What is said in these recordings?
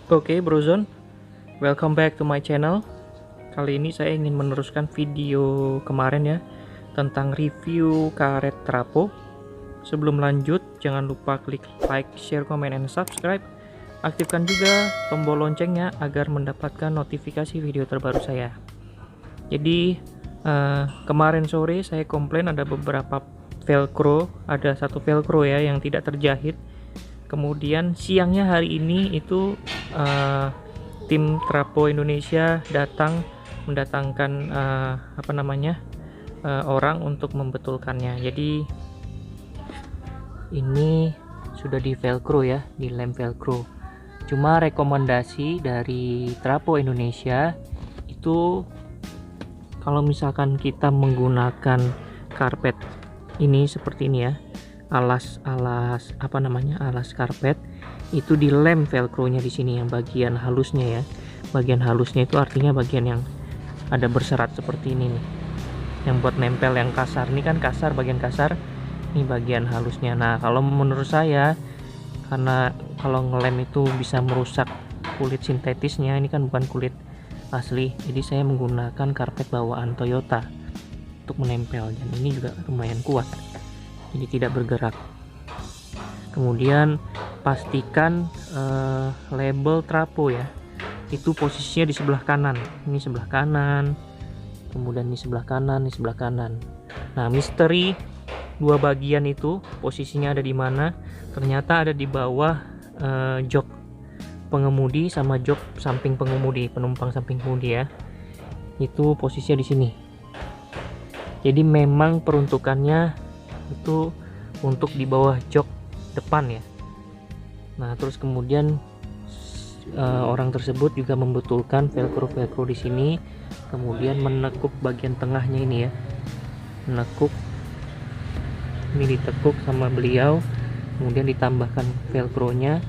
Oke, Brozone, welcome back to my channel. Kali ini saya ingin meneruskan video kemarin ya, tentang review karet trapo. Sebelum lanjut, jangan lupa klik like, share, comment, and subscribe. Aktifkan juga tombol loncengnya agar mendapatkan notifikasi video terbaru saya. Jadi kemarin sore saya komplain ada beberapa velcro, ada satu velcro ya yang tidak terjahit. Kemudian siangnya hari ini itu tim Trapo Indonesia mendatangkan orang untuk membetulkannya. Jadi ini sudah di velcro ya, di lem velcro. Cuma rekomendasi dari Trapo Indonesia itu kalau misalkan kita menggunakan karpet ini seperti ini ya, alas karpet itu dilem velcro-nya di sini yang bagian halusnya ya. Bagian halusnya itu artinya bagian yang ada berserat seperti ini nih. Yang buat nempel yang kasar, ini kan kasar, bagian kasar. Ini bagian halusnya. Nah, kalau menurut saya karena kalau ngelem itu bisa merusak kulit sintetisnya, ini kan bukan kulit asli. Jadi saya menggunakan karpet bawaan Toyota untuk menempel, dan ini juga lumayan kuat. Jadi tidak bergerak. Kemudian pastikan label trapo ya, itu posisinya di sebelah kanan. Ini sebelah kanan, kemudian ini sebelah kanan, ini sebelah kanan. Nah, misteri dua bagian itu posisinya ada di mana? Ternyata ada di bawah jok pengemudi sama jok samping pengemudi, penumpang samping pengemudi ya. Itu posisinya di sini. Jadi memang peruntukannya itu untuk di bawah jok depan ya. Nah, terus kemudian orang tersebut juga membetulkan velcro di sini, kemudian menekuk bagian tengahnya ini ya, menekuk ini, ditekuk sama beliau, kemudian ditambahkan velcro-nya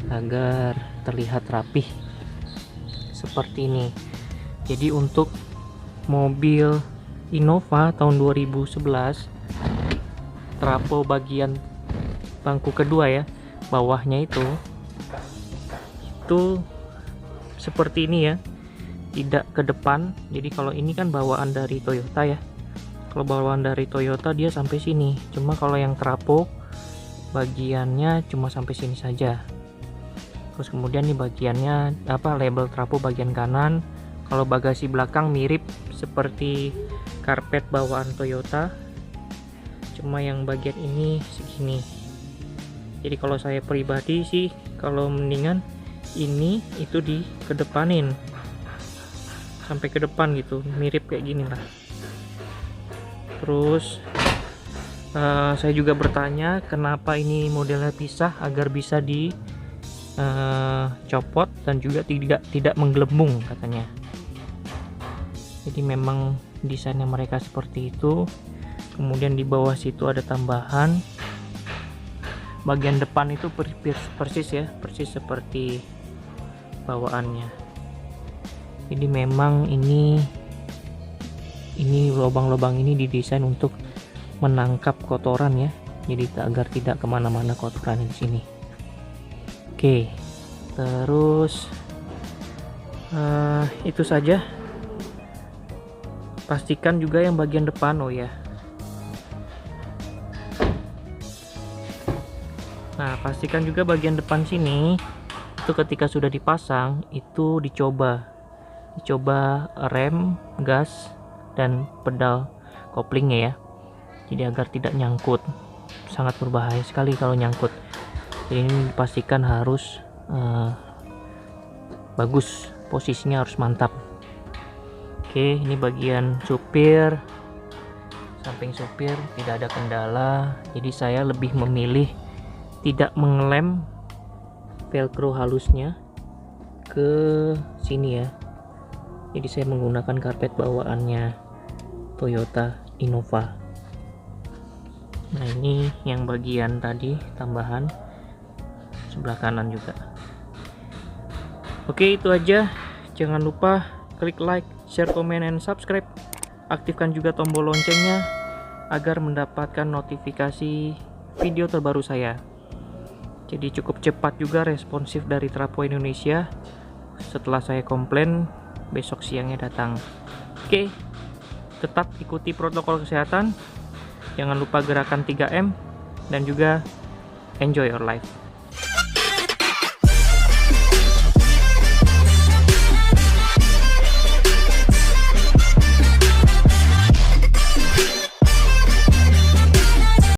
agar terlihat rapih seperti ini. Jadi untuk mobil Innova tahun 2011 trapo bagian bangku kedua ya, bawahnya itu seperti ini ya, tidak ke depan. Jadi kalau ini kan bawaan dari Toyota ya, kalau bawaan dari Toyota dia sampai sini. Cuma kalau yang trapo bagiannya cuma sampai sini saja. Terus kemudian nih bagiannya label trapo bagian kanan. Kalau bagasi belakang mirip seperti karpet bawaan Toyota, cuma yang bagian ini segini. Jadi kalau saya pribadi sih, kalau mendingan ini itu dikedepanin sampai ke depan gitu, mirip kayak gini lah. Terus saya juga bertanya kenapa ini modelnya pisah, agar bisa dicopot dan juga tidak menggelembung katanya. Jadi memang desainnya mereka seperti itu. Kemudian di bawah situ ada tambahan. Bagian depan itu persis seperti bawaannya. Jadi memang ini lubang-lubang ini didesain untuk menangkap kotoran ya. Jadi agar tidak kemana-mana kotoran di sini. Oke, terus itu saja. Pastikan juga yang bagian depan, oh ya. Nah, pastikan juga bagian depan sini itu ketika sudah dipasang itu dicoba rem, gas, dan pedal koplingnya ya. Jadi agar tidak nyangkut. Sangat berbahaya sekali kalau nyangkut. Jadi ini dipastikan harus bagus, posisinya harus mantap. Oke, ini bagian supir, samping supir tidak ada kendala. Jadi saya lebih memilih tidak mengelem velcro halusnya ke sini ya. Jadi saya menggunakan karpet bawaannya Toyota Innova. Nah, ini yang bagian tadi tambahan sebelah kanan juga. Oke, itu aja. Jangan lupa klik like, share, comment, and subscribe. Aktifkan juga tombol loncengnya agar mendapatkan notifikasi video terbaru saya. Jadi cukup cepat juga responsif dari Trapo Indonesia. Setelah saya komplain, besok siangnya datang. Oke, tetap ikuti protokol kesehatan. Jangan lupa gerakan 3M dan juga enjoy your life.